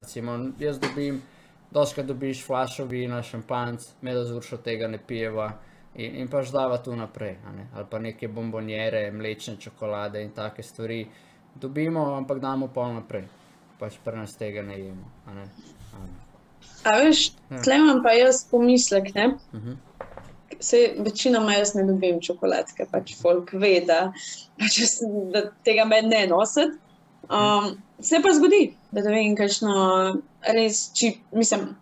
recimo, jaz dostikrat dobiš flašo vina, šampanjc, midva z Uršo tega ne pijeva in pač dava tu naprej, a ne, ali pa neke bombonjere, mlečne čokolade in take stvari dobimo, ampak damo pol naprej, pač pri nas tega ne jemo, a ne. A veš, tle imam pa jaz pomislek, ne? Sej večinoma jaz ne dobim čokoladke, pač folk ve, da tega med ne nosit. Se pa zgodi, da vem, kakšno res mislim,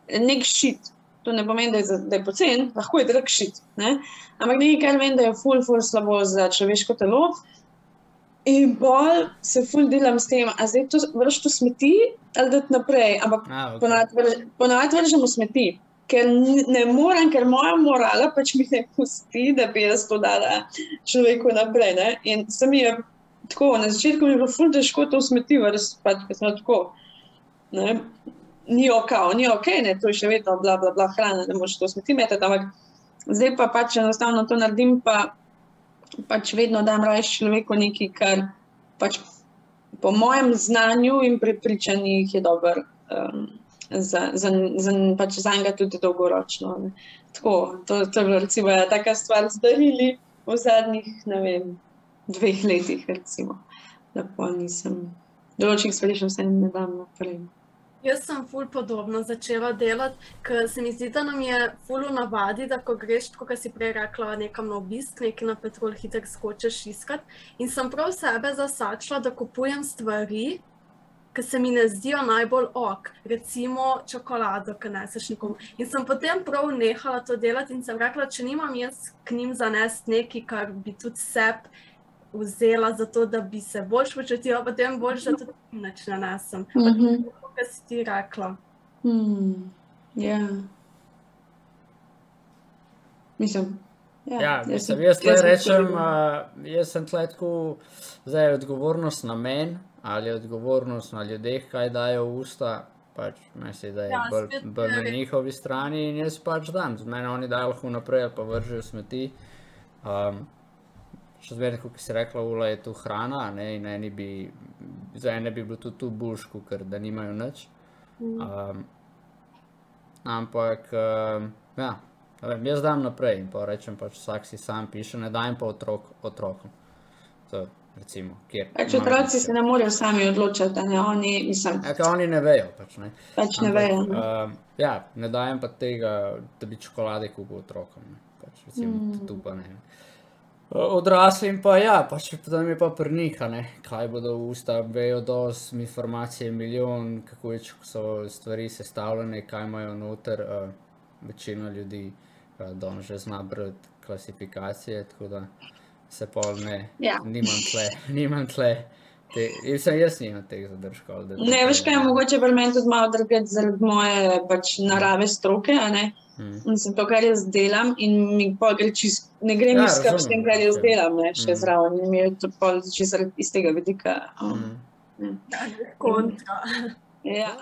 nek shit, to ne pomeni, da je pocen, lahko je drag shit, ne? Ampak nekaj, kar vem, da je ful slabo za človeško telo in bolj se ful delam s tem, a zdaj to vrš to smeti ali dati naprej, ampak ponavadi vržemo smeti. Ker ne morem, ker moja morala pač mi ne pusti, da bi jaz to dala človeku naprej, ne? In se mi je tako, na začetku mi je bilo ful težko to smeti, pač, ker sem tako, ne? Ni okej, ne, to je še vedno bla, bla, bla hrana, ne moreš to smeti metati, ampak zdaj pa pač enostavno to naredim, pa pač vedno dam rajš človeku nekaj, kar pač po mojem znanju in prepričanjih je dober, pač zanjega tudi dolgoročno. Ne. Tako, to je bila recimo taka stvar z darili v zadnjih, ne vem, 2 letih recimo. Da pa nisem, določenih stvari še vse ne dam naprej. Jaz sem ful podobno začela delati, ker se mi zdi, da nam je ful v navadi, da ko greš, tako kot si prej rekla, nekam na obisk, nekaj na Petrol hitro skočiš iskat. In sem prav sebe zasačila, da kupujem stvari, ki se mi ne zdijo najbolj ok, recimo čokolado, ki neseš nekomu. In sem potem prav nehala to delati in sem rekla, če nimam jaz k njim zanesti nekaj, kar bi tudi sebi vzela za to, da bi se boljš počutila, potem boljš, da tudi nič ne nesem. Kaj si ti rekla? Ja. Mislim, jaz tle rečem, jaz sem tle tako, zdaj je odgovornost na meni, ali je odgovornost na ljudeh, kaj dajo v usta, pač mislim, da je bolj na njihovi strani in jaz pač dam. Z mene oni dajo lahko naprej ali pa vržejo smeti. Še zmeraj, kot si rekla, Ula, je tu hrana, ne, in za ene bi bilo tudi tu boljš, ker da nimajo nič. Ampak, ja, jaz dam naprej in pa rečem pač vsak si sam piše, ne dajem pa otrokom. To, recimo, kjer. Pač otroci se ne morejo sami odločati, ne, oni, mislim. Oni ne vejo, pač, ne. Pač ne vejo, ne. Ja, ne dajem pa tega, da bi čokolade kupil otrokom, ne. Pač, recimo, tu pa ne. Odraslim pa ja, pač potem je pa pri njih, ne, kaj bodo v usta, vejo dosti, informacije milijon, kako so stvari sestavljene, kaj imajo noter, večina ljudi danes že zna brati klasifikacije, tako da se pol ne, nimam tle, jaz nimam teh zadržkov. Ne, veš kaj, mogoče pri meni tudi malo drugače zaradi moje pač narave stroke, a ne. Mislim, to, kar jaz delam in mi pol gre čisto, ne gre mi skrb s tem, kar jaz delam, ne, še zraven. In mi je to pol čisto iz tega vidika. Kontra. Ja.